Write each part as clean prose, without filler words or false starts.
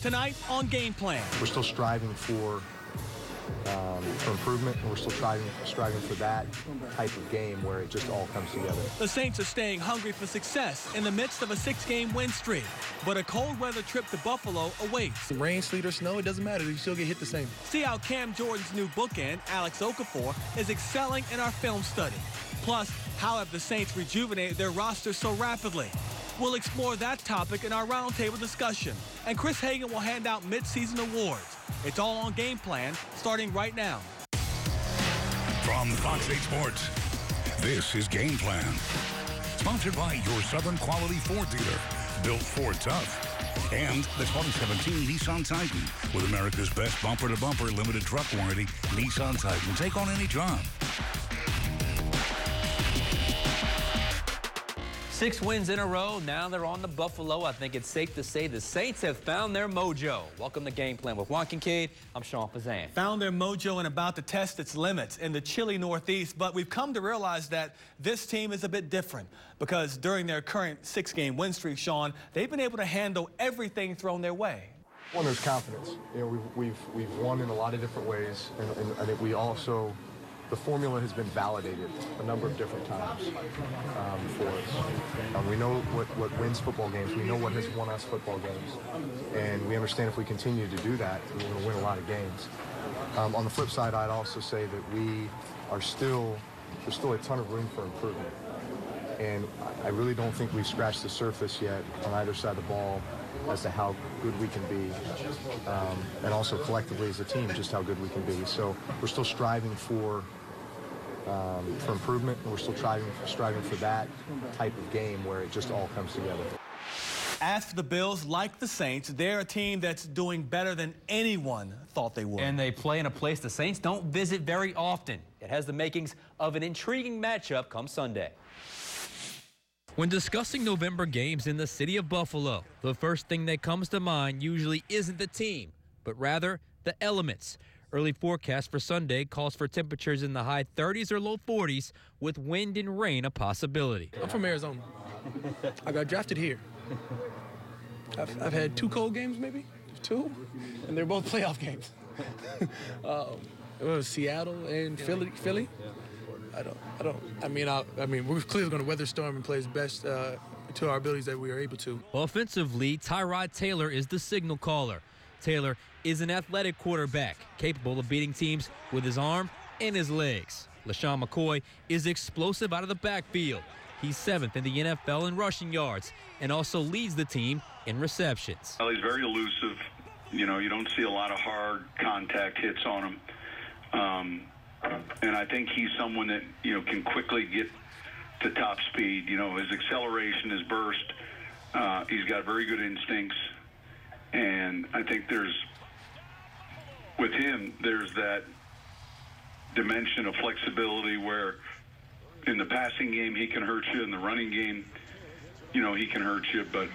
tonight on Game Plan. We're still striving for improvement, and we're still striving for that type of game where it just all comes together. The Saints are staying hungry for success in the midst of a 6-game win streak, but a cold weather trip to Buffalo awaits. Rain, sleet, or snow, it doesn't matter. You still get hit the same. See how Cam Jordan's new bookend, Alex Okafor, is excelling in our film study. Plus, how have the Saints rejuvenated their roster so rapidly? We'll explore that topic in our roundtable discussion, and Chris Hagan will hand out mid-season awards. It's all on Game Plan, starting right now. From Fox 8 Sports, this is Game Plan. Sponsored by your Southern Quality Ford dealer, built Ford tough. And the 2017 Nissan Titan, with America's best bumper-to-bumper limited truck warranty, Nissan Titan. Take on any job. 6 wins in a row. Now they're on to Buffalo. I think it's safe to say the Saints have found their mojo. Welcome to Game Plan with Juan Kincaid. I'm Sean Fazan. Found their mojo and about to test its limits in the chilly Northeast, but we've come to realize that this team is a bit different because during their current 6-game win streak, Sean, they've been able to handle everything thrown their way. Well, there's confidence. You know, we've won in a lot of different ways, and I think we also. The formula has been validated a number of different times for us. We know what wins football games. We know what has won us football games. And we understand if we continue to do that, we're going to win a lot of games. On the flip side, I'd also say that there's still a ton of room for improvement. And I really don't think we've scratched the surface yet on either side of the ball as to how good we can be, and also collectively as a team, just how good we can be. So we're still striving for improvement, and we're still striving for that type of game where it just all comes together. As for the Bills, like the Saints, they're a team that's doing better than anyone thought they would. And they play in a place the Saints don't visit very often. It has the makings of an intriguing matchup come Sunday. When discussing November games in the city of Buffalo, the first thing that comes to mind usually isn't the team, but rather the elements. Early forecast for Sunday calls for temperatures in the high 30s or low 40s, with wind and rain a possibility. I'm from Arizona. I got drafted here. I've had 2 cold games, maybe 2, and they're both playoff games. It was Seattle and Philly. I mean, we're clearly going to weather storm and play as best to our abilities that we are able to. Offensively, Tyrod Taylor is the signal caller. Taylor is an athletic quarterback, capable of beating teams with his arm and his legs. LaShawn McCoy is explosive out of the backfield. He's 7th in the NFL in rushing yards and also leads the team in receptions. Well, he's very elusive. You know, you don't see a lot of hard contact hits on him. And I think he's someone that, you know, can quickly get to top speed. You know, his acceleration, his burst, he's got very good instincts. And I think with him, there's that dimension of flexibility where in the passing game he can hurt you, in the running game, you know, he can hurt you. But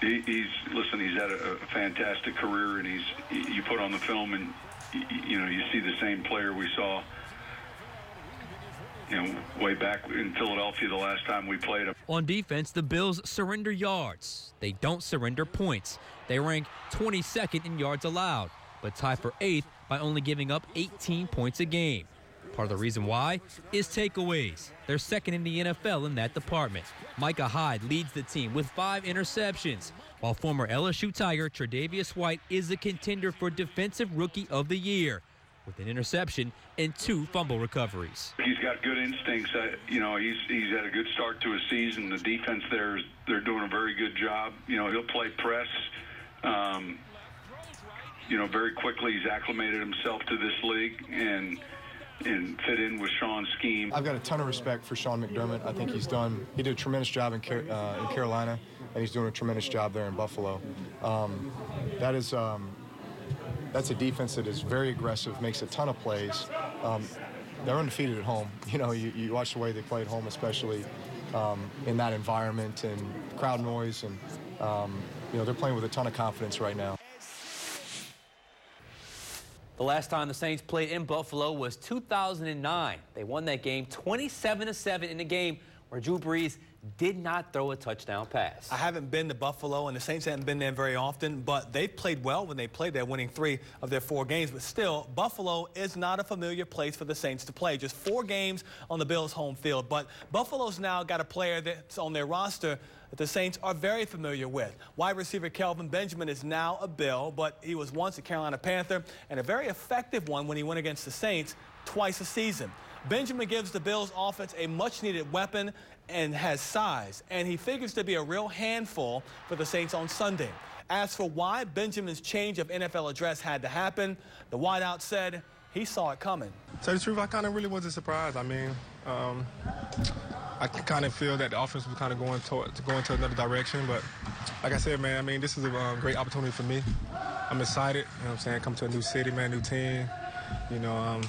he's had a fantastic career, and you put on the film and you know, you see the same player we saw, you know, way back in Philadelphia the last time we played him. On defense, the Bills surrender yards. They don't surrender points. They rank 22nd in yards allowed, but tie for 8th by only giving up 18 points a game. Part of the reason why is takeaways. They're 2nd in the NFL in that department. Micah Hyde leads the team with 5 interceptions, while former LSU Tiger Tre'Davious White is a contender for Defensive Rookie of the Year with an interception and 2 fumble recoveries. He's got good instincts. You know, he's had a good start to his season. The defense they're doing a very good job. You know, he'll play press. You know, very quickly he's acclimated himself to this league and fit in with Sean's scheme. I've got a ton of respect for Sean McDermott. I think he did a tremendous job in Carolina, and he's doing a tremendous job there in Buffalo. That's a defense that is very aggressive, makes a ton of plays. They're undefeated at home. You know, you watch the way they play at home, especially in that environment and crowd noise, and you know, they're playing with a ton of confidence right now. The last time the Saints played in Buffalo was 2009. They won that game 27-7 in a game where Drew Brees did not throw a touchdown pass. I haven't been to Buffalo, and the Saints haven't been there very often, but they've played well when they played there, winning 3 of their 4 games. But still, Buffalo is not a familiar place for the Saints to play. Just 4 games on the Bills' home field. But Buffalo's now got a player that's on their roster that the Saints are very familiar with. Wide receiver Kelvin Benjamin is now a Bill, but he was once a Carolina Panther, and a very effective one when he went against the Saints twice a season. Benjamin gives the Bills' offense a much-needed weapon and has size, and he figures to be a real handful for the Saints on Sunday. As for why Benjamin's change of NFL address had to happen, the wideout said he saw it coming. To tell you the truth, I kind of really wasn't surprised. I mean, I kind of feel that the offense was kind of going to another direction, but like I said, man, I mean, this is a great opportunity for me. I'm excited, you know what I'm saying, come to a new city, man, new team. You know,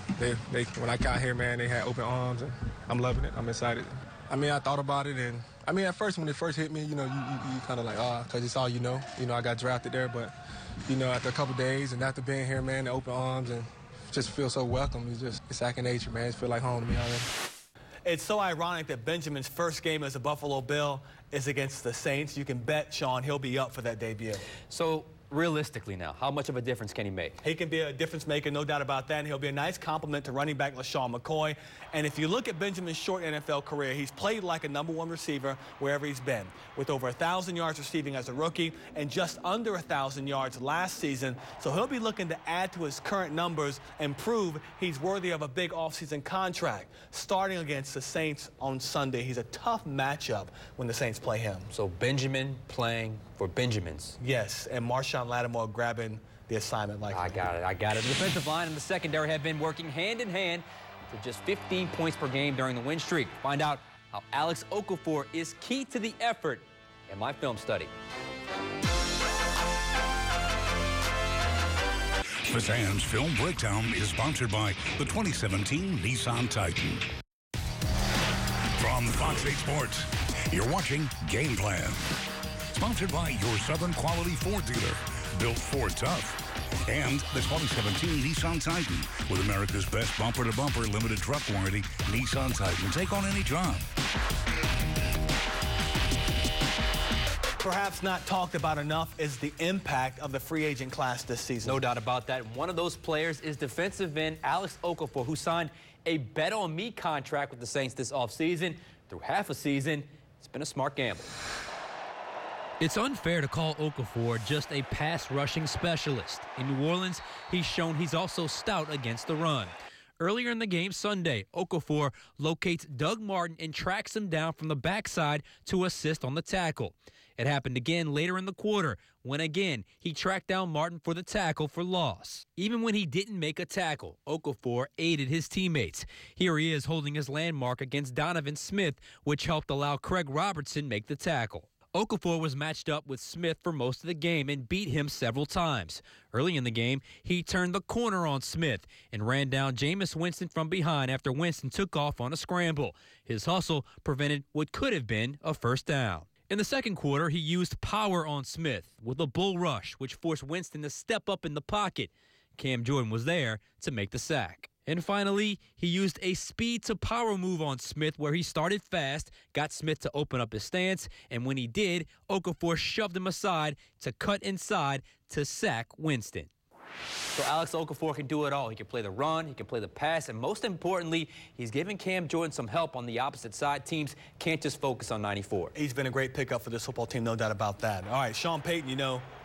when I got here, man, they had open arms, and I'm loving it. I'm excited. I mean, I thought about it, and I mean, at first, when it first hit me, you know, you kind of like, because it's all you know. You know, I got drafted there, but, you know, after a couple days and after being here, man, the open arms, and just feel so welcome. It's second nature, man. It feel like home to me already. It's so ironic that Benjamin's first game as a Buffalo Bill is against the Saints. You can bet, Sean, he'll be up for that debut. So, realistically now, how much of a difference can he make? He can be a difference maker, no doubt about that, and he'll be a nice compliment to running back LaShawn McCoy. And if you look at Benjamin's short NFL career, he's played like a #1 receiver wherever he's been, with over 1,000 yards receiving as a rookie and just under 1,000 yards last season. So he'll be looking to add to his current numbers and prove he's worthy of a big offseason contract. Starting against the Saints on Sunday, he's a tough matchup when the Saints play him. So Benjamin playing for Benjamins. Yes, and Marshawn Lattimore grabbing the assignment like I got it. The defensive line and the secondary have been working hand in hand for just 15 points per game during the win streak. Find out how Alex Okafor is key to the effort in my film study. The Sands Film Breakdown is sponsored by the 2017 Nissan Titan. From Fox 8 Sports, you're watching Game Plan. Sponsored by your Southern Quality Ford dealer, built Ford tough. And the 2017 Nissan Titan, with America's best bumper-to-bumper limited truck warranty, Nissan Titan. Take on any job. Perhaps not talked about enough is the impact of the free agent class this season. No doubt about that. One of those players is defensive end Alex Okafor, who signed a bet-on-me contract with the Saints this offseason. Through half a season, it's been a smart gamble. It's unfair to call Okafor just a pass-rushing specialist. In New Orleans, he's shown he's also stout against the run. Earlier in the game Sunday, Okafor locates Doug Martin and tracks him down from the backside to assist on the tackle. It happened again later in the quarter, when again he tracked down Martin for the tackle for loss. Even when he didn't make a tackle, Okafor aided his teammates. Here he is holding his landmark against Donovan Smith, which helped allow Craig Robertson make the tackle. Okafor was matched up with Smith for most of the game and beat him several times. Early in the game, he turned the corner on Smith and ran down Jameis Winston from behind after Winston took off on a scramble. His hustle prevented what could have been a first down. In the second quarter, he used power on Smith with a bull rush, which forced Winston to step up in the pocket. Cam Jordan was there to make the sack. And finally, he used a speed-to-power move on Smith where he started fast, got Smith to open up his stance, and when he did, Okafor shoved him aside to cut inside to sack Winston. So Alex Okafor can do it all. He can play the run, he can play the pass, and most importantly, he's giving Cam Jordan some help on the opposite side. Teams can't just focus on 94. He's been a great pickup for this football team, no doubt about that. All right, Sean Payton,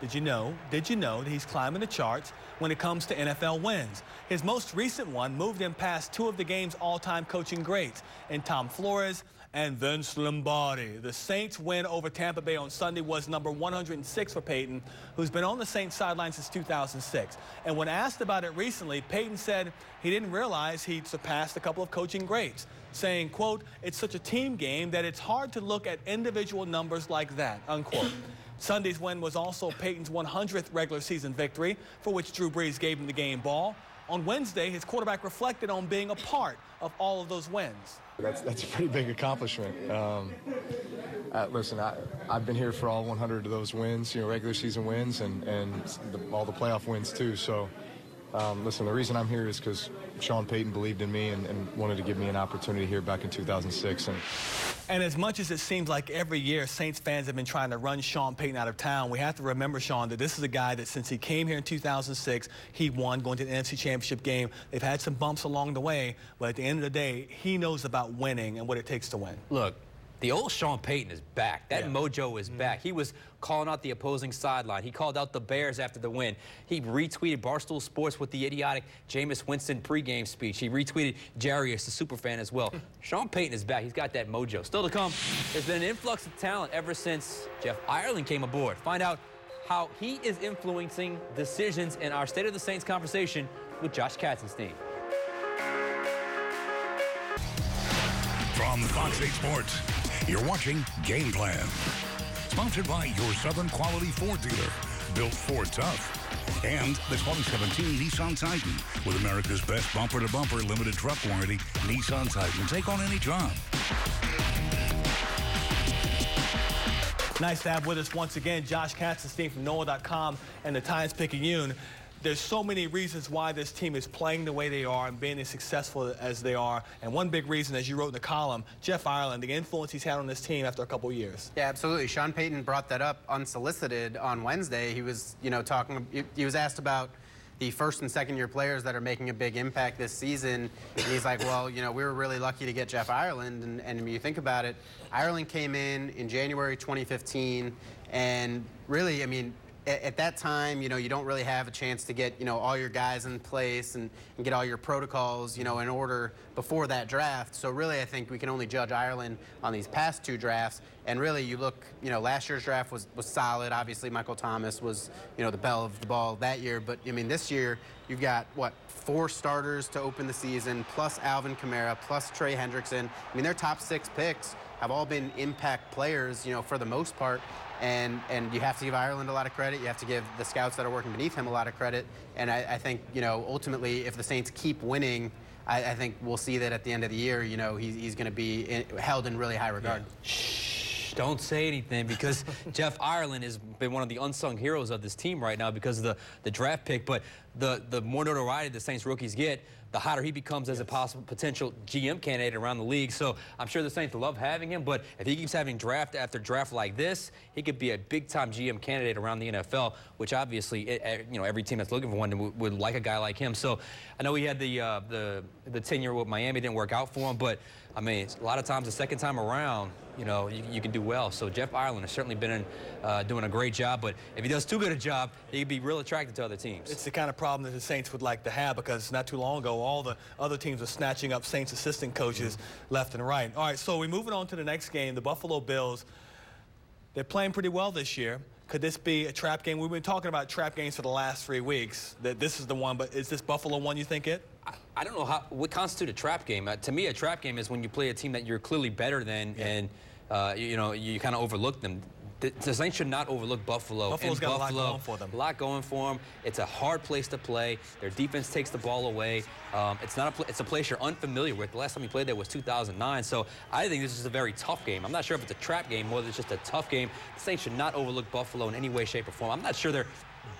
did you know that he's climbing the charts when it comes to NFL wins? His most recent one moved him past 2 of the game's all-time coaching greats in Tom Flores and Vince Lombardi. The Saints' win over Tampa Bay on Sunday was number 106 for Payton, who's been on the Saints sideline since 2006. And when asked about it recently, Payton said he didn't realize he'd surpassed a couple of coaching greats, saying, quote, "It's such a team game that it's hard to look at individual numbers like that," unquote. Sunday's win was also Payton's 100th regular season victory, for which Drew Brees gave him the game ball. On Wednesday, his quarterback reflected on being a part of all of those wins. That's a pretty big accomplishment. Listen, I've been here for all 100 of those wins, regular season wins, and all the playoff wins too. So Listen, the reason I'm here is because Sean Payton believed in me and wanted to give me an opportunity here back in 2006. And as much as it seems like every year Saints fans have been trying to run Sean Payton out of town, we have to remember, Sean, that this is a guy that since he came here in 2006, he won going to the NFC Championship game. They've had some bumps along the way, but at the end of the day, he knows about winning and what it takes to win. Look, the old Sean Payton is back. That mojo is back. He was calling out the opposing sideline. He called out the Bears after the win. He retweeted Barstool Sports with the idiotic Jameis Winston pregame speech. He retweeted Jarius, the superfan, as well. Sean Payton is back. He's got that mojo. Still to come, there's been an influx of talent ever since Jeff Ireland came aboard. Find out how he is influencing decisions in our State of the Saints conversation with Josh Katzenstein. From Fox 8 Sports, you're watching Game Plan. Sponsored by your Southern Quality Ford dealer, built Ford tough. And the 2017 Nissan Titan with America's best bumper-to-bumper limited truck warranty, Nissan Titan. Take on any job. Nice to have with us once again Josh Katzenstein from NOAA.com and the Times-Picayune. There's so many reasons why this team is playing the way they are and being as successful as they are. And one big reason, as you wrote in the column, Jeff Ireland, the influence he's had on this team after a couple of years. Yeah, absolutely. Sean Payton brought that up unsolicited on Wednesday. He was, he was asked about the first and second year players that are making a big impact this season. And he's like, well, we were really lucky to get Jeff Ireland. And when you think about it, Ireland came in January 2015. And really, at that time, you don't really have a chance to get, all your guys in place and get all your protocols, in order before that draft. So really, I think we can only judge Ireland on these past two drafts. And really, you look, last year's draft was solid. Obviously, Michael Thomas was, the belle of the ball that year. But, this year, you've got, 4 starters to open the season, plus Alvin Kamara, plus Trey Hendrickson. Their top 6 picks have all been impact players, for the most part. And you have to give Ireland a lot of credit. You have to give the scouts that are working beneath him a lot of credit. And I think, ultimately, if the Saints keep winning, I think we'll see that at the end of the year, he's going to be held in really high regard. Yeah. Shh, don't say anything, because Jeff Ireland has been one of the unsung heroes of this team right now because of the draft pick. But the more notoriety the Saints rookies get, the hotter he becomes as a possible potential GM candidate around the league. So I'm sure the Saints love having him, but if he keeps having draft after draft like this, he could be a big-time GM candidate around the NFL, which obviously, every team that's looking for one would like a guy like him. So I know he had the tenure with Miami, didn't work out for him, but a lot of times the second time around, you can do well. So Jeff Ireland has certainly been doing a great job, but if he does too good a job, he could be real attractive to other teams. It's the kind of problem that the Saints would like to have, because not too long ago, all the other teams were snatching up Saints assistant coaches left and right. All right, so we're moving on to the next game. The Buffalo Bills, they're playing pretty well this year. Could this be a trap game? We've been talking about trap games for the last 3 weeks. That this is the one, but is this Buffalo one, you think it? I don't know what constitutes a trap game. To me, a trap game is when you play a team that you're clearly better than, and you kind of overlook them. The Saints should not overlook Buffalo. Buffalo's got a lot going for them. A lot going for them. It's a hard place to play. Their defense takes the ball away. It's a place you're unfamiliar with. The last time you played there was 2009. So I think this is a very tough game. I'm not sure if it's a trap game more than it's just a tough game. The Saints should not overlook Buffalo in any way, shape, or form. I'm not sure they're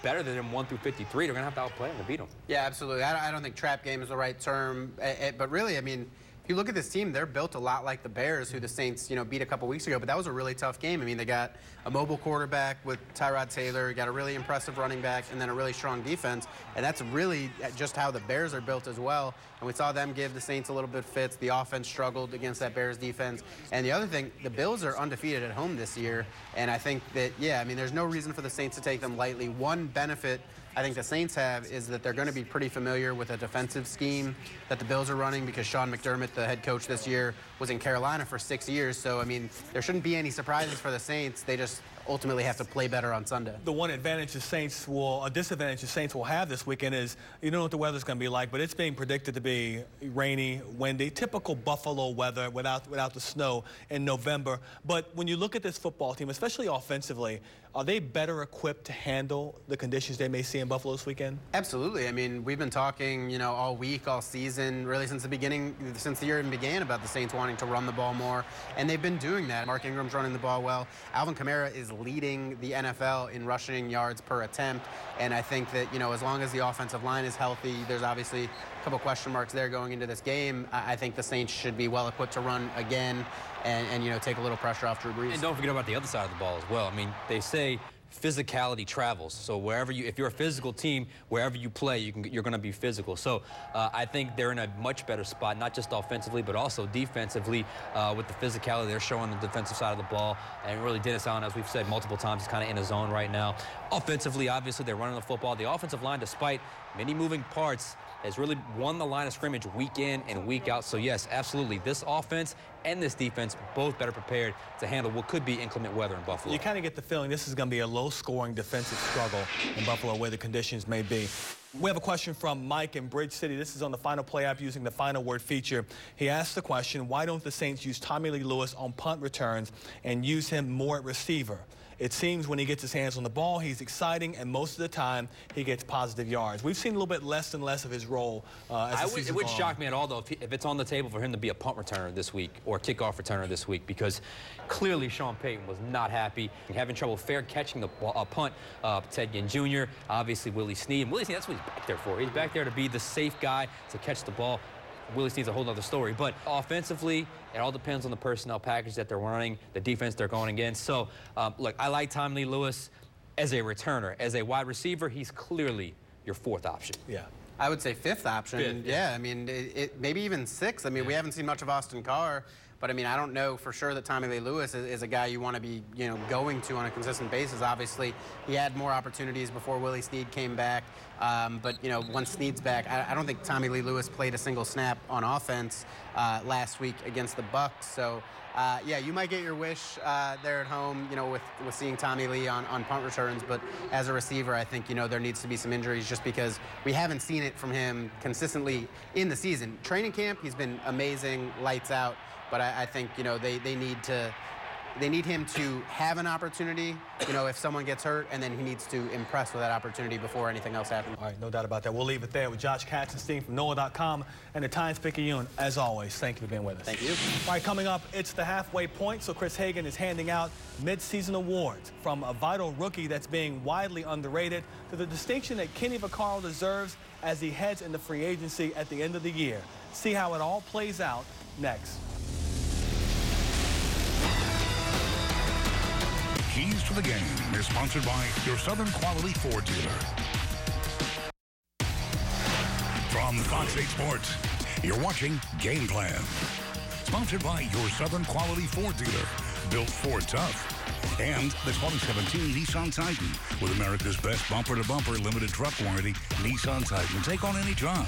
better than them 1 through 53. They're going to have to outplay them to beat them. Yeah, absolutely. I don't think trap game is the right term. But really, if you look at this team, they're built a lot like the Bears, who the Saints, beat a couple weeks ago. But that was a really tough game. They got a mobile quarterback with Tyrod Taylor, got a really impressive running back, and then a really strong defense. And that's really just how the Bears are built as well. And we saw them give the Saints a little bit of fits. The offense struggled against that Bears defense. And the other thing, the Bills are undefeated at home this year. And I think that, there's no reason for the Saints to take them lightly. One benefit I think the Saints have is that they're going to be pretty familiar with a defensive scheme that the Bills are running, because Sean McDermott, the head coach this year, was in Carolina for 6 years. So, there shouldn't be any surprises for the Saints. They just ultimately have to play better on Sunday. The one advantage the disadvantage the Saints will have this weekend is you don't know what the weather's going to be like, but it's being predicted to be rainy, windy, typical Buffalo weather without the snow in November. But when you look at this football team, especially offensively, are they better equipped to handle the conditions they may see in in Buffalo this weekend? Absolutely. I mean, we've been talking, you know, all week, all season, really since the beginning, since the year even began, about the Saints wanting to run the ball more, and they've been doing that. Mark Ingram's running the ball well. Alvin Kamara is leading the NFL in rushing yards per attempt, and I think that, you know, as long as the offensive line is healthy, there's obviously a couple question marks there going into this game. I think the Saints should be well equipped to run again and you know, take a little pressure off Drew Brees. And don't forget about the other side of the ball as well. I mean, they say physicality travels. So wherever if you're a physical team, wherever you play, you're going to be physical. So I think they're in a much better spot, not just offensively, but also defensively with the physicality they're showing on the defensive side of the ball. And really, Dennis Allen, as we've said multiple times, is kind of in a zone right now. Offensively, obviously, they're running the football. The offensive line, despite many moving parts, has really won the line of scrimmage week in and week out. So, yes, absolutely, this offense and this defense both better prepared to handle what could be inclement weather in Buffalo. You kind of get the feeling this is going to be a low-scoring defensive struggle in Buffalo, where the conditions may be. We have a question from Mike in Bridge City. This is on the Final Play app using the Final Word feature. He asked the question, why don't the Saints use Tommy Lee Lewis on punt returns and use him more at receiver? It seems when he gets his hands on the ball, he's exciting, and most of the time, he gets positive yards. We've seen a little bit less and less of his role as the season It would shock me at all, though, if it's on the table for him to be a punt returner this week or a kickoff returner this week, because clearly Sean Payton was not happy, having trouble fair catching the punt. Ted Ginn Jr., obviously Willie Snead. Willie Snead, that's what he's back there for. He's back there to be the safe guy to catch the ball. Willie Snead's a whole other story. But offensively, it all depends on the personnel package that they're running, the defense they're going against. So, look, I like Tommy Lee Lewis as a returner. As a wide receiver, he's clearly your fourth option. Yeah. I would say fifth option. Fifth, yeah, I mean, maybe even sixth. I mean, we haven't seen much of Austin Carr, but I mean, I don't know for sure that Tommy Lee Lewis is a guy you want to be, you know, going to on a consistent basis. Obviously, he had more opportunities before Willie Snead came back. But, you know, once Snead's back, I don't think Tommy Lee Lewis played a single snap on offense last week against the Bucks. So, yeah, you might get your wish there at home, you know, with seeing Tommy Lee on punt returns. But as a receiver, I think, you know, there needs to be some injuries just because we haven't seen it from him consistently in the season. Training camp, he's been amazing, lights out. But I think, you know, they need him to have an opportunity, you know, if someone gets hurt, and then he needs to impress with that opportunity before anything else happens. All right, no doubt about that. We'll leave it there with Josh Katzenstein from NOLA.com and the Times-Picayune. As always, thank you for being with us. Thank you. All right, coming up, it's the halfway point, so Chris Hagan is handing out mid-season awards, from a vital rookie that's being widely underrated to the distinction that Kenny Vaccaro deserves as he heads into free agency at the end of the year. See how it all plays out next. Keys to the Game is sponsored by your Southern Quality Ford dealer. From Fox 8 Sports, you're watching Game Plan. Sponsored by your Southern Quality Ford dealer, built Ford tough. And the 2017 Nissan Titan, with America's best bumper-to-bumper limited truck warranty, Nissan Titan. Take on any job.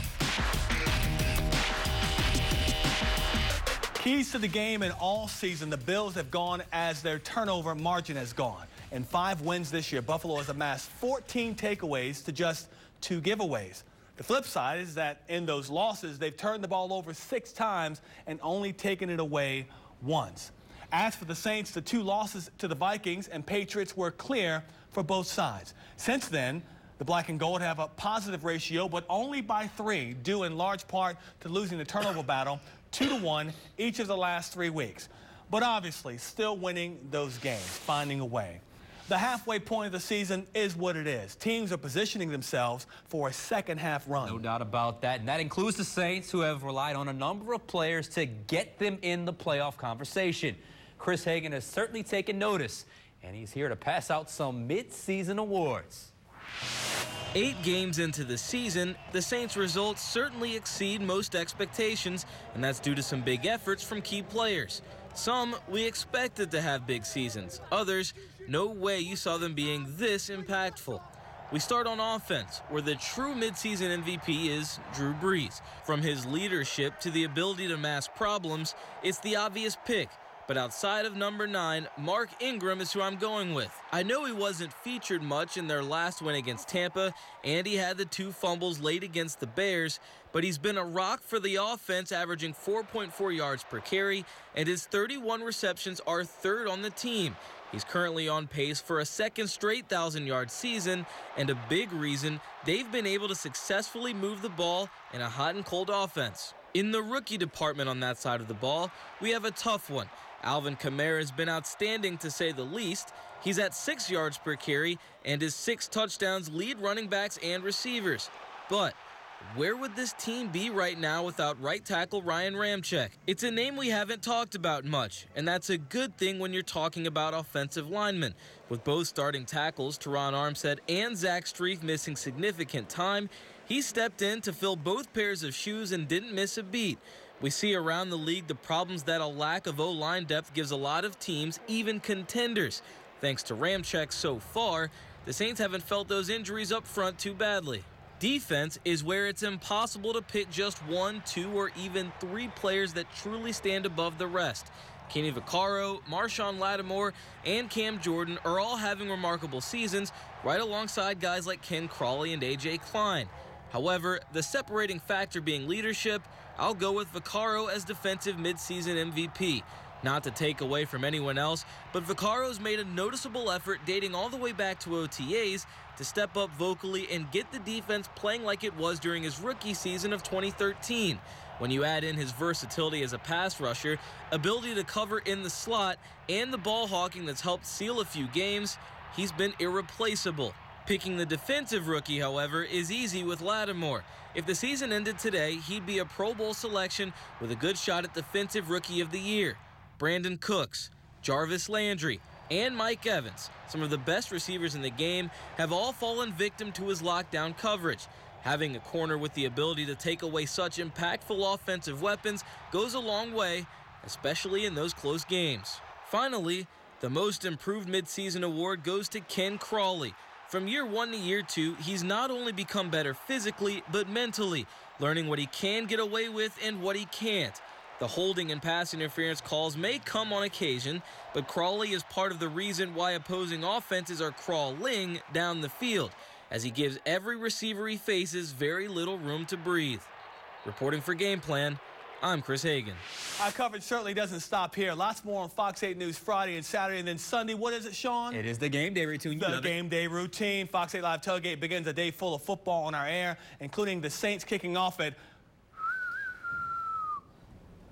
Keys to the game in all season, the Bills have gone as their turnover margin has gone. In 5 wins this year, Buffalo has amassed 14 takeaways to just 2 giveaways. The flip side is that in those losses, they've turned the ball over 6 times and only taken it away once. As for the Saints, the 2 losses to the Vikings and Patriots were clear for both sides. Since then, the Black and Gold have a positive ratio, but only by 3, due in large part to losing the turnover battle 2-1 each of the last 3 weeks. But obviously, still winning those games, finding a way. The halfway point of the season is what it is. Teams are positioning themselves for a second-half run. No doubt about that, and that includes the Saints, who have relied on a number of players to get them in the playoff conversation. Chris Hagan has certainly taken notice, and he's here to pass out some mid-season awards. 8 games into the season, the Saints' results certainly exceed most expectations, and that's due to some big efforts from key players. Some we expected to have big seasons. Others, no way you saw them being this impactful. We start on offense, where the true midseason MVP is Drew Brees. From his leadership to the ability to mask problems, it's the obvious pick. But outside of number 9, Mark Ingram is who I'm going with. I know he wasn't featured much in their last win against Tampa, and he had the 2 fumbles late against the Bears, but he's been a rock for the offense, averaging 4.4 yards per carry, and his 31 receptions are 3rd on the team. He's currently on pace for a second straight 1,000-yard season, and a big reason they've been able to successfully move the ball in a hot and cold offense. In the rookie department on that side of the ball, we have a tough one. Alvin Kamara has been outstanding to say the least. He's at 6 yards per carry, and his 6 touchdowns lead running backs and receivers. But where would this team be right now without right tackle Ryan Ramczyk? It's a name we haven't talked about much, and that's a good thing when you're talking about offensive linemen. With both starting tackles, Teron Armstead and Zach Strief, missing significant time, he stepped in to fill both pairs of shoes and didn't miss a beat. We see around the league the problems that a lack of O-line depth gives a lot of teams, even contenders. Thanks to Ramczyk so far, the Saints haven't felt those injuries up front too badly. Defense is where it's impossible to pick just 1, 2, or even 3 players that truly stand above the rest. Kenny Vaccaro, Marshawn Lattimore, and Cam Jordan are all having remarkable seasons right alongside guys like Ken Crawley and A.J. Klein. However, the separating factor being leadership, I'll go with Vaccaro as defensive midseason MVP. Not to take away from anyone else, but Vaccaro's made a noticeable effort dating all the way back to OTAs to step up vocally and get the defense playing like it was during his rookie season of 2013. When you add in his versatility as a pass rusher, ability to cover in the slot, and the ball hawking that's helped seal a few games, he's been irreplaceable. Picking the defensive rookie, however, is easy with Lattimore. If the season ended today, he'd be a Pro Bowl selection with a good shot at Defensive Rookie of the Year. Brandon Cooks, Jarvis Landry, and Mike Evans, some of the best receivers in the game, have all fallen victim to his lockdown coverage. Having a corner with the ability to take away such impactful offensive weapons goes a long way, especially in those close games. Finally, the Most Improved Midseason award goes to Ken Crawley. From year 1 to year 2, he's not only become better physically, but mentally, learning what he can get away with and what he can't. The holding and pass interference calls may come on occasion, but Crawley is part of the reason why opposing offenses are crawling down the field, as he gives every receiver he faces very little room to breathe. Reporting for Game Plan, I'm Chris Hagan. Our coverage certainly doesn't stop here. Lots more on Fox 8 News Friday and Saturday, and then Sunday. What is it, Sean? It is the game day routine. The game day routine. Fox 8 Live Tailgate begins a day full of football on our air, including the Saints kicking off at...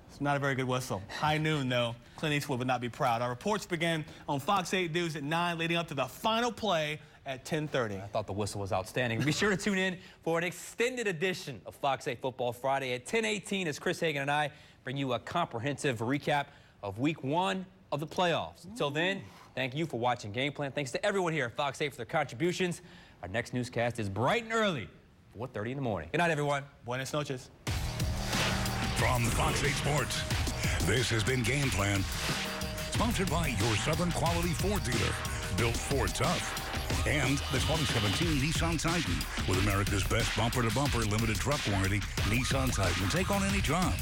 It's not a very good whistle. High noon, though. Clint Eastwood would not be proud. Our reports begin on Fox 8 News at 9, leading up to the final play at 10:30. I thought the whistle was outstanding. Be sure to tune in for an extended edition of Fox 8 Football Friday at 10:18 as Chris Hagan and I bring you a comprehensive recap of Week 1 of the playoffs. Until then, thank you for watching Game Plan. Thanks to everyone here at Fox 8 for their contributions. Our next newscast is bright and early, 4:30 in the morning. Good night, everyone. Buenas noches. From Fox 8 Sports, this has been Game Plan, sponsored by your Southern Quality Ford dealer, built Ford tough, and the 2017 Nissan Titan with America's best bumper-to-bumper limited truck warranty. Nissan Titan, take on any job.